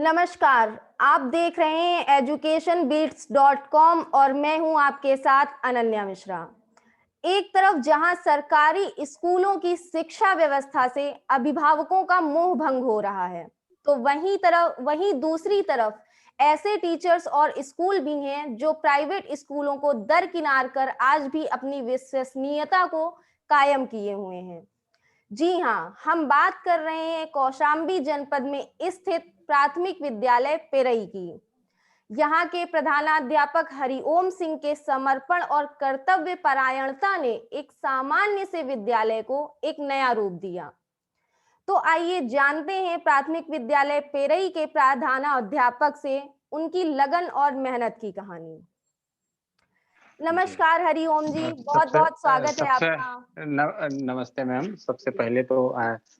नमस्कार, आप देख रहे हैं educationbeats.com और मैं हूं आपके साथ अनन्या मिश्रा। एक तरफ जहां सरकारी स्कूलों की शिक्षा व्यवस्था से अभिभावकों का मोह भंग हो रहा है, तो वहीं दूसरी तरफ ऐसे टीचर्स और स्कूल भी हैं जो प्राइवेट स्कूलों को दरकिनार कर आज भी अपनी विश्वसनीयता को कायम किए हुए हैं। जी हाँ, हम बात कर रहे हैं कौशाम्बी जनपद में स्थित प्राथमिक विद्यालय पेरई की। यहाँ के प्रधानाध्यापक हरिओम सिंह के समर्पण और कर्तव्य परायणता ने एक सामान्य से विद्यालय को एक नया रूप दिया। तो आइए जानते हैं प्राथमिक विद्यालय पेरई के प्रधानाध्यापक से उनकी लगन और मेहनत की कहानी। जी। नमस्कार हरिओम जी, बहुत सबसे बहुत स्वागत है सबसे आपका। नमस्ते मैम। सबसे पहले तो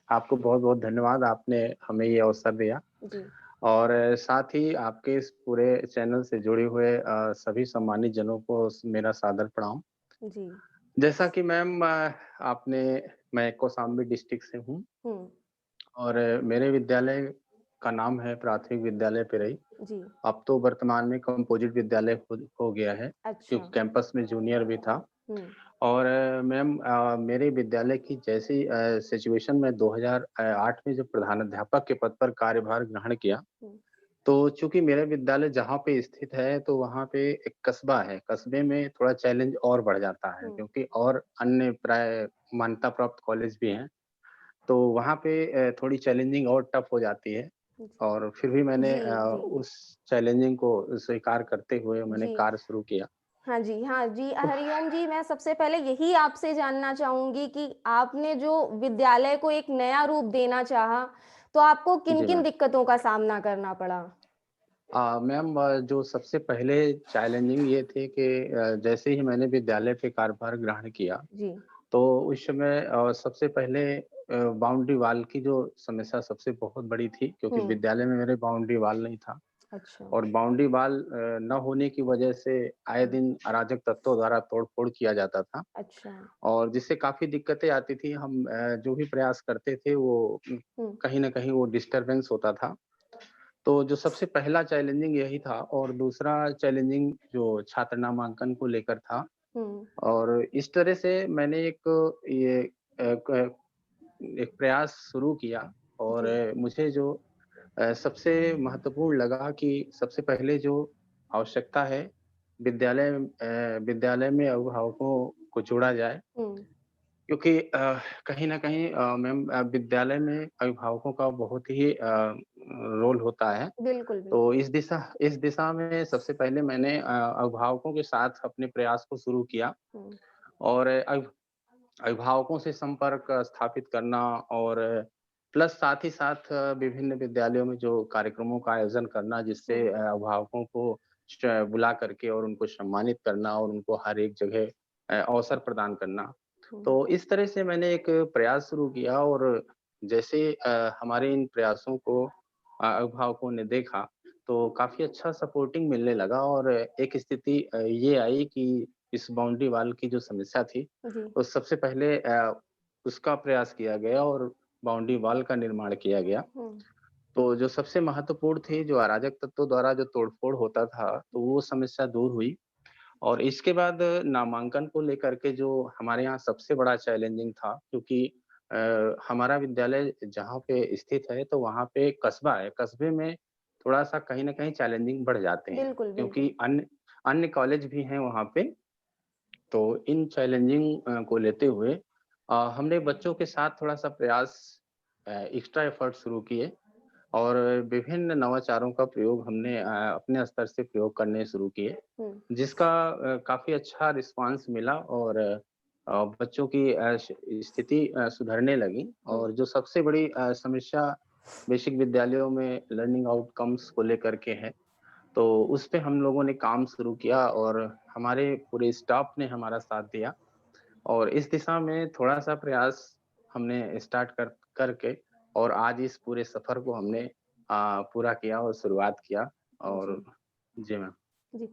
आपको बहुत-बहुत धन्यवाद, आपने हमें ये अवसर दिया जी और साथ ही आपके इस पूरे चैनल से जुड़े हुए सभी सम्मानित जनों को मेरा सादर प्रणाम। जी। जैसा कि मैम मैं कौशाम्बी डिस्ट्रिक्ट से हूँ हम्म। और मेरे विद्यालय का नाम है प्राथमिक विद्यालय पेरई। जी। अब तो वर्तमान में कंपोजिट विद्यालय हो गया है, अच्छा। क्योंकि कैंपस में जूनियर भी था। हम्म। और मैम मेरे विद्यालय की जैसी सिचुएशन में 2008 में जब प्रधानाध्यापक के पद पर कार्यभार ग्रहण किया, हम्म। तो चूँकि मेरा विद्यालय जहाँ पे स्थित है, तो वहाँ पे एक कस्बा है। कस्बे में थोड़ा चैलेंज और बढ़ जाता है, हम्म। क्योंकि और अन्य प्राय मान्यता प्राप्त कॉलेज भी हैं। तो वहाँ पे थोड़ी चैलेंजिंग और टफ हो जाती है और फिर भी मैंने जी, जी, उस चैलेंजिंग को स्वीकार करते हुए मैंने जी। कार्य शुरू किया। हाँ जी, तो हरिओम जी, मैं सबसे पहले यही आपसे जानना चाहूँगी कि आपने जो विद्यालय को एक नया रूप देना चाहा, तो आपको जी किन-किन मैम। दिक्कतों का सामना करना पड़ा? मैम जो सबसे पहले चैलेंजिंग ये थे कि जैसे ही मैंने विद्यालय पे कार्यभार ग्रहण किया, जी। तो उस समय सबसे पहले बाउंड्री वॉल की जो समस्या सबसे बहुत बड़ी थी, क्योंकि हुँ। विद्यालय में मेरे बाउंड्री वॉल नहीं था अच्छा। और बाउंड्री वॉल न होने की वजह से आए हुँ। दिन अराजक तत्वों द्वारा तोड़-फोड़ किया जाता था अच्छा। और जिससे काफ़ी दिक्कतें आती थी। हम जो भी प्रयास करते थे वो हुँ। कहीं न कहीं वो डिस्टर्बेंस होता था। तो जो सबसे पहला चैलेंजिंग यही था और दूसरा चैलेंजिंग जो छात्र नामांकन को लेकर था हुँ। और इस तरह से मैंने ये क एक प्रयास शुरू किया और जी। मुझे जो सबसे महत्वपूर्ण लगा कि सबसे पहले जो आवश्यकता है विद्यालय में अभिभावकों को जोड़ा जाए, हुँ। क्योंकि कहीं न कहीं मैम विद्यालय में अभिभावकों का बहुत ही रोल होता है। बिल्कुल, तो बिल्कुल। इस दिशा में सबसे पहले मैंने अभिभावकों के साथ अपने प्रयास को शुरू किया हुँ। और अभिभावकों से संपर्क स्थापित करना और प्लस साथ ही साथ विभिन्न विद्यालयों में जो कार्यक्रमों का आयोजन करना, जिससे हुँ। अभिभावकों को बुला करके और उनको सम्मानित करना और उनको हर एक जगह अवसर प्रदान करना। हुँ। तो इस तरह से मैंने एक प्रयास शुरू किया और जैसे हमारे इन प्रयासों को अभिभावकों ने देखा, तो काफ़ी अच्छा सपोर्टिंग मिलने लगा और एक स्थिति ये आई कि इस बाउंड्री वॉल की जो समस्या थी, जी। तो सबसे पहले उसका प्रयास किया गया और बाउंड्री वॉल का निर्माण किया गया। हुँ। तो जो सबसे महत्वपूर्ण थी, जो अराजक तत्वों द्वारा जो तोड़-फोड़ होता था, तो वो समस्या दूर हुई और इसके बाद नामांकन को लेकर के जो हमारे यहाँ सबसे बड़ा चैलेंजिंग था, क्योंकि हमारा विद्यालय जहाँ पे स्थित है, तो वहाँ पे कस्बा है। कस्बे में थोड़ा-सा कहीं न कहीं चैलेंजिंग बढ़ जाते हैं, बिल्कुल, क्योंकि बिल्कुल। अन्य अन्य कॉलेज भी हैं वहाँ पे। तो इन चैलेंजिंग को लेते हुए हमने बच्चों के साथ थोड़ा-सा प्रयास एक्स्ट्रा एफर्ट शुरू किए और विभिन्न नवाचारों का प्रयोग हमने अपने स्तर से प्रयोग करने शुरू किए, हुँ। जिसका काफ़ी अच्छा रिस्पॉन्स मिला और बच्चों की स्थिति सुधरने लगी हुँ। और जो सबसे बड़ी समस्या बेसिक विद्यालयों में लर्निंग आउटकम्स को लेकर के है, तो उस पे हम लोगों ने काम शुरू किया और हमारे पूरे स्टाफ ने हमारा साथ दिया और इस दिशा में थोड़ा-सा प्रयास हमने स्टार्ट करके और आज इस पूरे सफ़र को हमने पूरा किया और शुरुआत किया और जी। जी मैम। जी।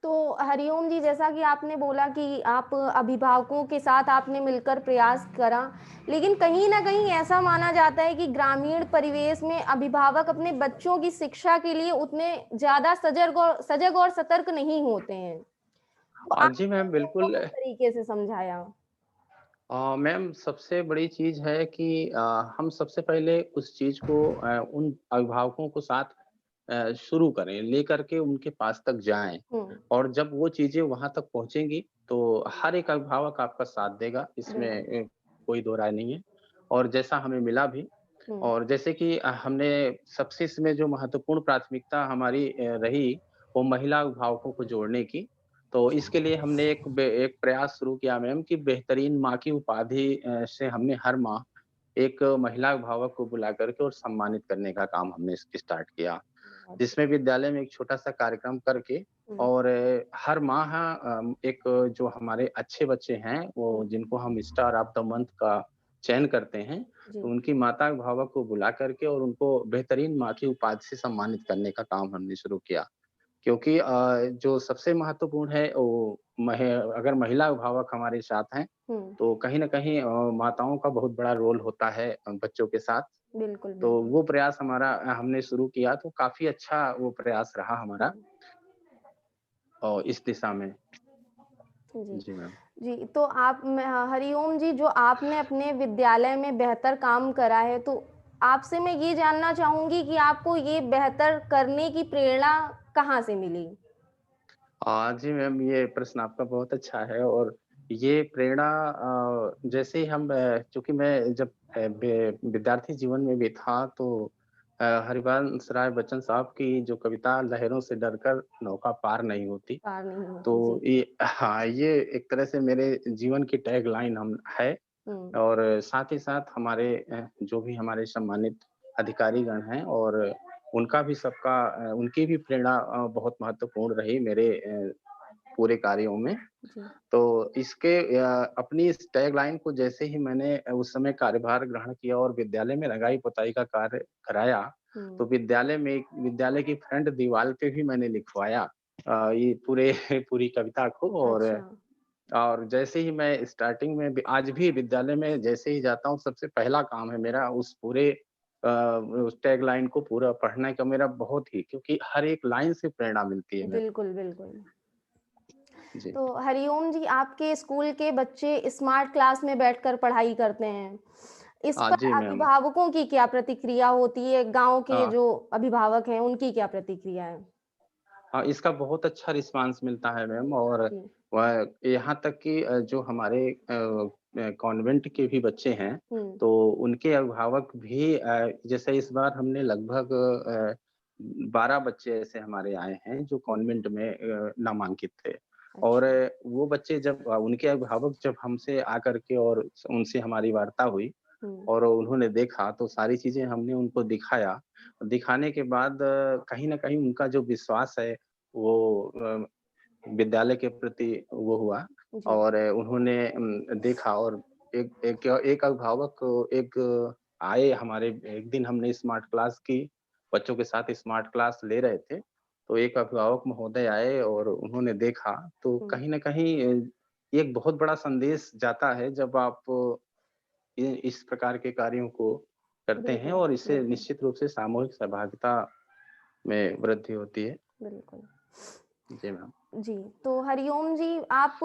तो हरिओम जी, जैसा कि आपने बोला कि आप अभिभावकों के साथ आपने मिलकर प्रयास करा, लेकिन कहीं न कहीं ऐसा माना जाता है कि ग्रामीण परिवेश में अभिभावक अपने बच्चों की शिक्षा के लिए उतने ज़्यादा सजग और सतर्क नहीं होते हैं। तो जी आपने मैम, इसको बिल्कुल। किस तरीके से समझाया? मैम, सबसे बड़ी चीज़ है कि हम सबसे पहले उस चीज़ को उन अभिभावकों को साथ शुरू करें, लेकर के उनके पास तक जाएँ हुँ, और जब वो चीज़ें वहाँ तक पहुँचेंगी, तो हर एक अभिभावक आपका साथ देगा, इसमें बिल्कुल। कोई दो राय नहीं है। और जैसा हमें मिला भी हुँ, और जैसे कि हमने सबसे इसमें जो महत्वपूर्ण प्राथमिकता हमारी रही, वो महिला अभिभावकों को जोड़ने की। तो अच्छा। इसके लिए हमने एक प्रयास शुरू किया मैम कि बेहतरीन माँ की उपाधि से हमने हर माह एक महिला अभिभावक को बुला करके और सम्मानित करने का काम हमने स्टार्ट किया। बहुत जिसमें विद्यालय में एक छोटा-सा कार्यक्रम करके हुँ, और हर माह एक जो हमारे अच्छे बच्चे हैं, वो हुँ, जिनको हम स्टार ऑफ द मंथ का चयन करते हैं, जी। तो उनकी माता अभिभावक को बुला करके और उनको बेहतरीन माँ की उपाधि से सम्मानित करने का काम हमने शुरू किया। क्योंकि जो सबसे महत्वपूर्ण है वो अगर महिला अभिभावक हमारे साथ हैं, हुँ, तो कहीं न कहीं माताओं का बहुत बड़ा रोल होता है बच्चों के साथ। बिल्कुल, तो बिल्कुल। वो प्रयास हमारा हमने शुरू किया तो काफ़ी अच्छा वो प्रयास रहा हमारा हुँ, इस दिशा में। जी। जी मैम। जी, तो हरिओम जी, जो आपने अपने विद्यालय में बेहतर काम करा है, तो आपसे मैं ये जानना चाहूँगी कि आपको ये बेहतर करने की प्रेरणा कहाँ से मिली? जी मैम, ये प्रश्न आपका बहुत अच्छा है और ये प्रेरणा जैसे ही हम चूँकि मैं जब विद्यार्थी जीवन में भी था तो हरिवंश राय बच्चन साहब की जो कविता लहरों से डरकर नौका पार नहीं होती, पार नहीं होती। तो जी। ये हाँ, ये एक तरह से मेरे जीवन की टैगलाइन हम है हुँ, और साथ ही साथ हमारे जो भी हमारे सम्मानित अधिकारीगण हैं और उनका भी उनकी भी प्रेरणा बहुत महत्वपूर्ण रही मेरे पूरे कार्यों में। जी। तो अपनी इस टैगलाइन को जैसे ही मैंने उस समय कार्यभार ग्रहण किया और विद्यालय में रंगाई-पुताई का कार्य कराया, तो हुँ, विद्यालय की फ्रंट दीवार पे भी मैंने लिखवाया ये पूरे पूरी कविता को अच्छा। और जैसे ही मैं स्टार्टिंग में भी आज भी विद्यालय में जैसे ही जाता हूँ, सबसे पहला काम है मेरा उस पूरे उस टैगलाइन को पूरा पढ़ने का मेरा बहुत ही क्योंकि हर एक लाइन से प्रेरणा मिलती है मेरे बिल्कुल, बिल्कुल। जी। तो हरिओम जी, आपके स्कूल के बच्चे स्मार्ट क्लास में बैठकर पढ़ाई करते हैं। इस पर जी मैम। अभिभावकों की क्या प्रतिक्रिया होती है? गाँव के हाँ। जो अभिभावक हैं, उनकी क्या प्रतिक्रिया है? हाँ, इसका बहुत अच्छा रिस्पॉन्स मिलता है मैम और जी। वह यहाँ तक कि जो हमारे कॉन्वेंट के भी बच्चे हैं, हुँ, तो उनके अभिभावक भी जैसे इस बार हमने लगभग 12 बच्चे ऐसे हमारे आए हैं जो हुँ, कॉन्वेंट में नामांकित थे। और अच्छा। वो बच्चे जब उनके अभिभावक जब हमसे आकर के और उनसे हमारी वार्ता हुई हुँ, और उन्होंने देखा तो सारी चीज़ें हमने उनको दिखाया। दिखाने के बाद कहीं न कहीं उनका जो विश्वास है वो विद्यालय के प्रति वो हुआ जी। और उन्होंने देखा और एक अभिभावक आए हमारे एक दिन हमने स्मार्ट क्लास की, बच्चों के साथ स्मार्ट क्लास ले रहे थे, तो एक अभिभावक महोदय आए और उन्होंने देखा, तो हुँ, कहीं न कहीं ये एक बहुत बड़ा संदेश जाता है जब आप इस प्रकार के कार्यों को करते हैं बिल्कुल, और इससे बिल्कुल, निश्चित रूप से सामूहिक सहभागिता में वृद्धि होती है। बिल्कुल। जी मैम। जी, तो हरिओम जी, आप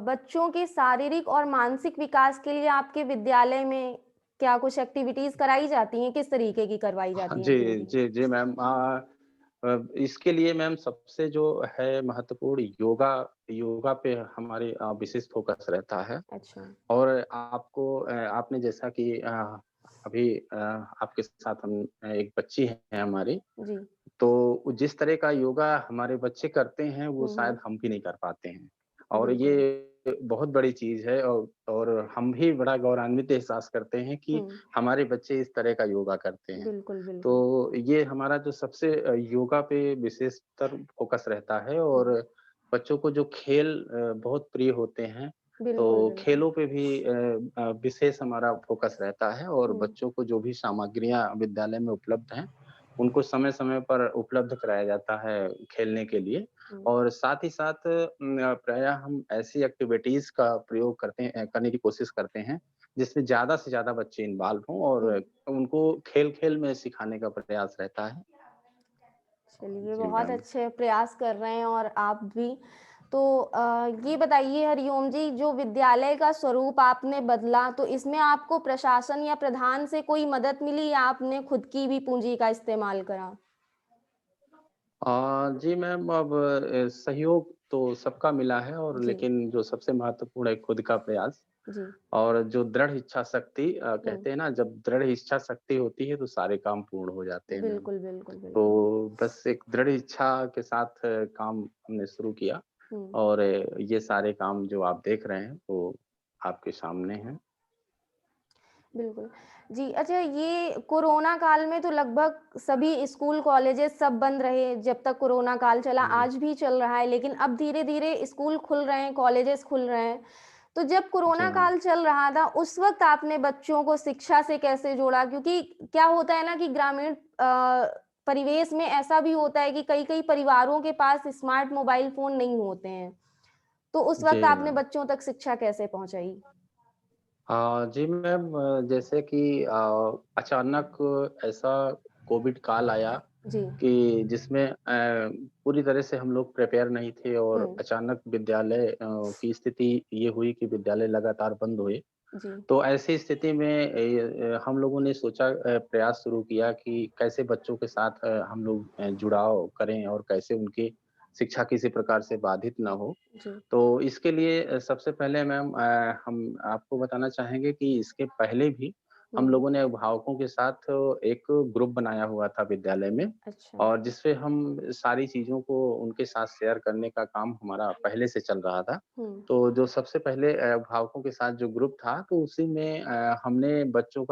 बच्चों के शारीरिक और मानसिक विकास के लिए आपके विद्यालय में क्या कुछ एक्टिविटीज़ कराई जाती हैं? किस तरीके की करवाई हाँ, जाती हैं जी, एक्टिविटी? जी मैम। इसके लिए मैम सबसे जो है महत्वपूर्ण योगा योगा पे हमारी विशेष फ़ोकस रहता है अच्छा। और आपने जैसा कि अभी आपके साथ एक बच्ची है हमारी, जी। तो जिस तरह का योगा हमारे बच्चे करते हैं, वो हुँ, शायद हुँ। हम भी नहीं कर पाते हैं। और बिल्कुल। ये बहुत बड़ी चीज़ है और हम भी बड़ा गौरवान्वित एहसास करते हैं कि हुँ, हमारे बच्चे इस तरह का योगा करते हैं। बिल्कुल, बिल्कुल। तो ये हमारा जो सबसे योगा पे विशेषतर फ़ोकस रहता है और हुँ, बच्चों को जो खेल बहुत प्रिय होते हैं, बिल्कुल, तो बिल्कुल। खेलों पे भी विशेष हमारा फ़ोकस रहता है और हुँ, बच्चों को जो भी सामग्रियाँ विद्यालय में उपलब्ध हैं, उनको समय-समय पर उपलब्ध कराया जाता है खेलने के लिए हुँ, और साथ ही साथ प्रायः हम ऐसी एक्टिविटीज़ का प्रयोग करने की कोशिश करते हैं, जिसमें ज़्यादा से ज़्यादा बच्चे इन्वॉल्व हों और हुँ। उनको खेल-खेल में सिखाने का प्रयास रहता है। चलिए, जी, बहुत मैम। अच्छे प्रयास कर रहे हैं और आप भी। तो ये बताइए हरिओम जी, जो विद्यालय का स्वरूप आपने बदला, तो इसमें आपको प्रशासन या प्रधान से कोई मदद मिली या आपने खुद की भी पूँजी का इस्तेमाल करा? जी मैम, अब सहयोग तो सबका मिला है और जी, लेकिन जो सबसे महत्वपूर्ण है खुद का प्रयास जी। और जो दृढ़ इच्छा शक्ति हुँ। कहते हैं ना जब दृढ़ इच्छा शक्ति होती है तो सारे काम पूर्ण हो जाते हैं मैम। बिल्कुल, बिल्कुल, बिल्कुल। तो बस एक दृढ़ इच्छा के साथ काम हमने शुरू किया हुँ। और ये सारे काम जो आप देख रहे हैं वो आपके सामने हैं। बिल्कुल। जी, अच्छा ये कोरोना काल में तो लगभग सभी स्कूल, कॉलेजेस सब बंद रहे जब तक कोरोना काल चला, जी, आज भी चल रहा है, लेकिन अब धीरे-धीरे स्कूल खुल रहे हैं, कॉलेजेस खुल रहे हैं। तो जब जी कोरोना मैम। काल चल रहा था, उस वक़्त आपने बच्चों को शिक्षा से कैसे जोड़ा? क्योंकि क्या होता है ना कि ग्रामीण परिवेश में ऐसा भी होता है कि कई-कई परिवारों के पास स्मार्ट मोबाइल फ़ोन नहीं होते हैं। तो उस जी वक़्त आपने मैम। बच्चों तक शिक्षा कैसे पहुँचाई? जी मैम, जैसे कि अचानक ऐसा कोविड काल आया जी। कि जिसमें पूरी तरह से हम लोग प्रिपेयर नहीं थे हुँ। और अचानक विद्यालय की स्थिति ये हुई कि विद्यालय लगातार बंद हुए। जी। तो ऐसी स्थिति में हम लोगों ने सोचा प्रयास शुरू किया कि कैसे बच्चों के साथ हम लोग जुड़ाव करें और कैसे उनकी शिक्षा किसी प्रकार से बाधित ना हो। जी। तो इसके लिए सबसे पहले मैम हम आपको बताना चाहेंगे कि इसके पहले भी हम हुँ। लोगों ने अभिभावकों के साथ एक ग्रुप बनाया हुआ था विद्यालय में अच्छा। और जिसपे हम सारी चीज़ों को उनके साथ शेयर करने का काम हमारा पहले से चल रहा था। हुँ। तो जो सबसे पहले अभिभावकों के साथ जो ग्रुप था तो उसी में हमने बच्चों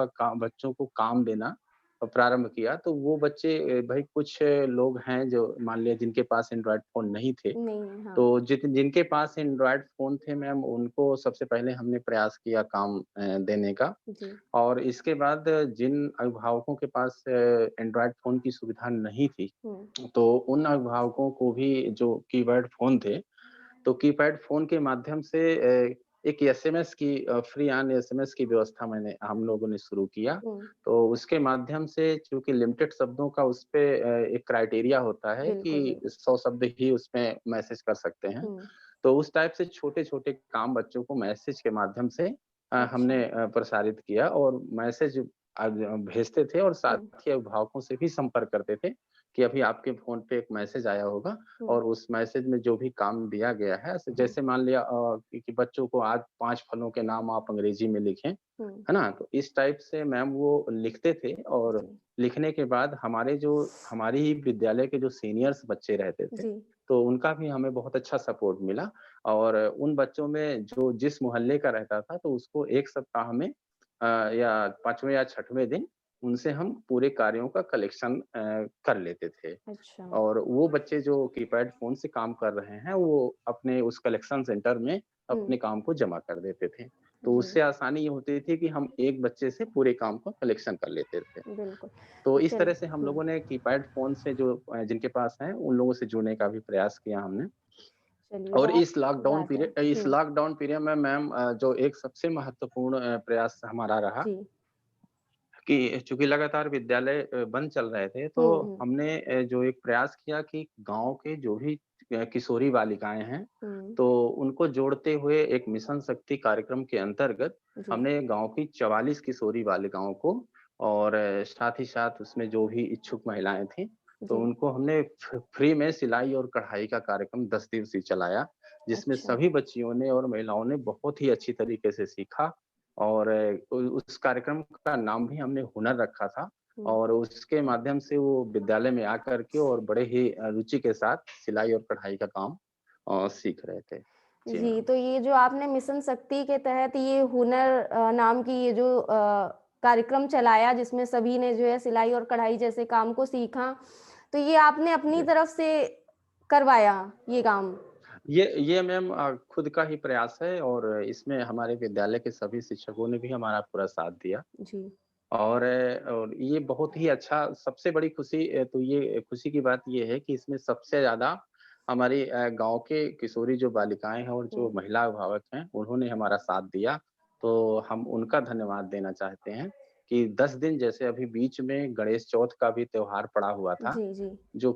को काम देना प्रारंभ किया। तो वो बच्चे भई कुछ लोग हैं जो मान लिया जिनके पास एंड्रॉयड फ़ोन नहीं थे नहीं, हाँ। तो जिनके पास एंड्रॉयड फ़ोन थे मैम, उनको सबसे पहले हमने प्रयास किया काम देने का जी। और इसके बाद जिन अभिभावकों के पास एंड्रॉयड फ़ोन की सुविधा नहीं थी, हुँ। तो उन अभिभावकों को भी जो कीपैड फ़ोन थे, तो कीपैड फ़ोन के माध्यम से एक एसएमएस की फ्री ऑन एसएमएस की व्यवस्था हम लोगों ने शुरू किया। हुँ। तो उसके माध्यम से चूँकि लिमिटेड शब्दों का उसपे एक क्राइटेरिया होता है बिल्कुल, कि बिल्कुल। 100 शब्द ही उसमें मैसेज कर सकते हैं। हुँ। तो उस टाइप से छोटे-छोटे काम बच्चों को मैसेज के माध्यम से अच्छा। हमने प्रसारित किया और मैसेज भेजते थे और साथ हुँ। ही अभिभावकों से भी संपर्क करते थे कि अभी आपके फ़ोन पे एक मैसेज आया होगा हुँ। और उस मैसेज में जो भी काम दिया गया है, हुँ। जैसे मान लिया कि बच्चों को आज 5 फलों के नाम आप अंग्रेजी में लिखें, हुँ। है ना? तो इस टाइप से मैम वो लिखते थे और जी। लिखने के बाद हमारी ही विद्यालय के जो सीनियर्स बच्चे रहते थे, जी। तो उनका भी हमें बहुत अच्छा सपोर्ट मिला और उन बच्चों में जो जिस मोहल्ले का रहता था, तो उसको 1 सप्ताह में या 5वें या 6वें दिन उनसे हम पूरे कार्यों का कलेक्शन कर लेते थे। अच्छा। और वो बच्चे जो कीपैड फ़ोन से काम कर रहे हैं, वो अपने उस कलेक्शन सेंटर में हुँ। अपने काम को जमा कर देते थे। तो जी। उससे आसानी ये होती थी कि हम एक बच्चे से पूरे काम का कलेक्शन कर लेते थे। बिल्कुल। तो इस चल तरह से हम हुँ। लोगों ने कीपैड फ़ोन से जो जिनके पास हैं, उन लोगों से जुड़ने का भी प्रयास किया हमने। चलिए और बहुत अच्छी बात है। इस हुँ। लॉकडाउन पीरियड में मैम जो एक सबसे महत्वपूर्ण प्रयास हमारा रहा जी। कि चूँकि लगातार विद्यालय बंद चल रहे थे, हुँ। तो हुँ। हमने जो एक प्रयास किया कि गाँव के जो भी किशोरी बालिकाएँ हैं, हुँ। तो उनको जोड़ते हुए एक मिशन शक्ति कार्यक्रम के अंतर्गत जी। हमने गाँव की 44 किशोरी बालिकाओं को और साथ ही साथ उसमें जो भी इच्छुक महिलाएँ थीं, तो जी। उनको हमने फ्री में सिलाई और कढ़ाई का कार्यक्रम 10 दिवसीय चलाया, जिसमें अच्छा। सभी बच्चियों ने और महिलाओं ने बहुत ही अच्छी तरीके से सीखा और उस कार्यक्रम का नाम भी हमने हुनर रखा था हुँ। और उसके माध्यम से वो विद्यालय में आकर के और बड़े ही रुचि के साथ सिलाई और कढ़ाई का काम सीख रहे थे। जी जी, मैम। तो ये जो आपने मिशन शक्ति के तहत ये हुनर नाम की ये जो कार्यक्रम चलाया जिसमें सभी ने जो है सिलाई और कढ़ाई जैसे काम को सीखा, तो ये आपने अपनी जी। तरफ से करवाया ये काम? ये मैम खुद का ही प्रयास है और इसमें हमारे विद्यालय के सभी शिक्षकों ने भी हमारा पूरा साथ दिया। जी। और ये बहुत ही अच्छा सबसे बड़ी खुशी तो ये खुशी की बात ये है कि इसमें सबसे ज़्यादा हमारी गाँव के किशोरी जो बालिकाएँ हैं और जो हम्म, महिला अभिभावक हैं, उन्होंने हमारा साथ दिया। तो हम उनका धन्यवाद देना चाहते हैं कि 10 दिन जैसे अभी बीच में गणेश चौथ का भी त्योहार पड़ा हुआ था, जी जी जो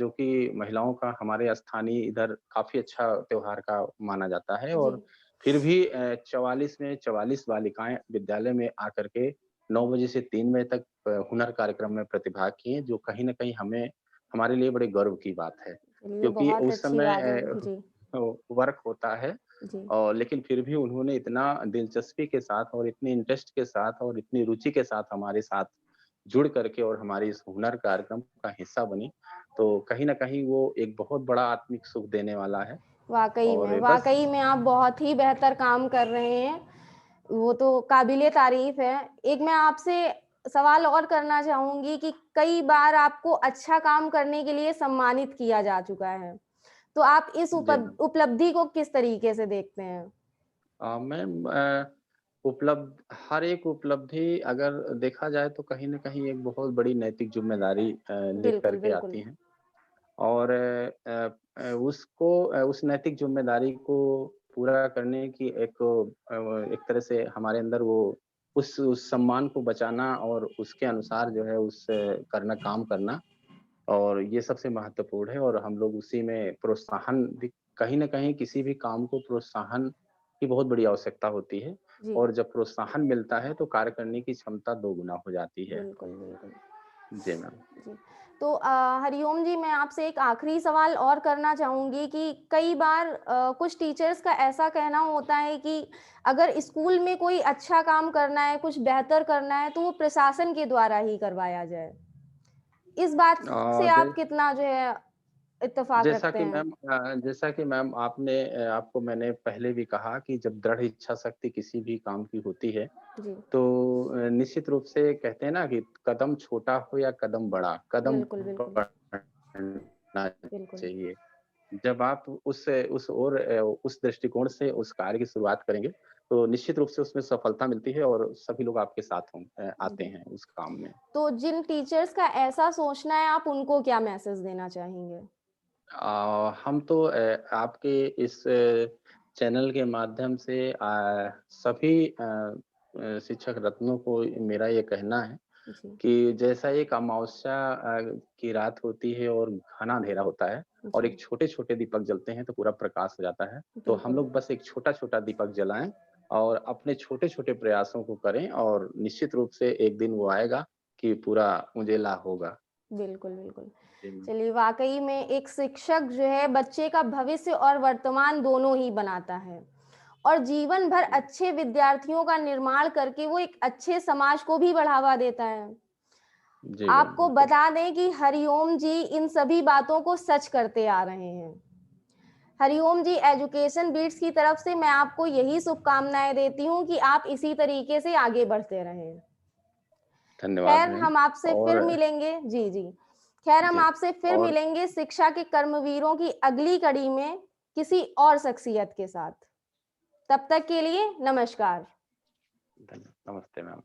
कि महिलाओं का हमारे स्थानीय इधर काफ़ी अच्छा त्योहार का माना जाता है जी और फिर भी 44 में 44 बालिकाएँ विद्यालय में आकर के 9 बजे से 3 बजे तक हुनर कार्यक्रम में प्रतिभाग किए, जो कहीं न कहीं हमारे लिए बड़े गर्व की बात है। चलिए क्योंकि बहुत उस अच्छी समय बात है जी वर्क होता है जी और लेकिन फिर भी उन्होंने इतना दिलचस्पी के साथ और इतने इंटरेस्ट के साथ और इतनी रुचि के साथ हमारे साथ जुड़ करके और हमारे इस हुनर कार्यक्रम का हिस्सा बनी, तो कहीं न कहीं वो एक बहुत बड़ा आत्मिक सुख देने वाला है और बस वाक़ई में आप बहुत ही बेहतर काम कर रहे हैं। वो तो काबिले तारीफ़ है। एक मैं आपसे सवाल और करना चाहूँगी कि कई बार आपको अच्छा काम करने के लिए सम्मानित किया जा चुका है। तो आप इस जी मैम। उपलब्धि को किस तरीके से देखते हैं? मैम हर एक उपलब्धि अगर देखा जाए तो कहीं न कहीं एक बहुत बड़ी नैतिक ज़िम्मेदारी लेकर बिल्कुल, के बिल्कुल। आती है और उस नैतिक ज़िम्मेदारी को पूरा करने की एक तरह से हमारे अंदर वो उस सम्मान को बचाना और उसके अनुसार जो है करना काम करना और ये सबसे महत्वपूर्ण है और हम लोग उसी में प्रोत्साहन भी कहीं न कहीं किसी भी काम को प्रोत्साहन की बहुत बड़ी आवश्यकता होती है जी, और जब प्रोत्साहन मिलता है तो कार्य करने की क्षमता दोगुना हो जाती है। बिल्कुल, बिल्कुल। जी मैम। जी। तो हरिओम जी मैं आपसे एक आखिरी सवाल और करना चाहूँगी कि कई बार कुछ टीचर्स का ऐसा कहना होता है कि अगर स्कूल में कोई अच्छा काम करना है, कुछ बेहतर करना है, तो वो प्रशासन के द्वारा ही करवाया जाए। इस बात से जै आप कितना जो है इत्तेफ़ाक रखते हैं? जैसा कि मैम आपको मैंने पहले भी कहा कि जब दृढ़ इच्छा शक्ति किसी भी काम की होती है, जी, तो निश्चित रूप से कहते हैं ना कि कदम छोटा हो या कदम बड़ा, कदम बिल्कुल, बिल्कुल, बढ़ना बिल्कुल। चाहिए। जब आप उस दृष्टिकोण से उस कार्य की शुरुआत करेंगे, तो निश्चित रूप से उसमें सफलता मिलती है और सभी लोग आपके साथ आते जी। हैं उस काम में। तो जिन टीचर्स का ऐसा सोचना है, आप उनको क्या मैसेज देना चाहेंगे? हम तो आपके इस चैनल के माध्यम से सभी शिक्षक रत्नों को मेरा ये कहना है जी, कि जैसा एक अमावस्या की रात होती है और घना अंधेरा होता है और जी, एक छोटे-छोटे दीपक जलते हैं तो पूरा प्रकाश हो जाता है। तो हम बिल्कुल। लोग बस एक छोटा-छोटा दीपक जलाएँ और अपने छोटे-छोटे प्रयासों को करें और निश्चित रूप से एक दिन वो आएगा कि पूरा उजेला होगा। बिल्कुल, बिल्कुल। जी मैम। चलिए वाक़ई में एक शिक्षक जो है बच्चे का भविष्य और वर्तमान दोनों ही बनाता है और जीवन भर जी, अच्छे विद्यार्थियों का निर्माण करके वो एक अच्छे समाज को भी बढ़ावा देता है। जी मैम, आपको बिल्कुल। बता दें कि हरिओम जी इन सभी बातों को सच करते आ रहे हैं। हरिओम जी एजुकेशन बीट्स की तरफ से मैं आपको यही शुभकामनाएँ देती हूँ कि आप इसी तरीके से आगे बढ़ते रहें। धन्यवाद खैर मैम हम आपसे और फिर मिलेंगे जी, जी। खैर हम जी आपसे फिर और मिलेंगे शिक्षा के कर्मवीरों की अगली कड़ी में किसी और शख्सियत के साथ। तब तक के लिए नमस्कार। नमस्ते मैम।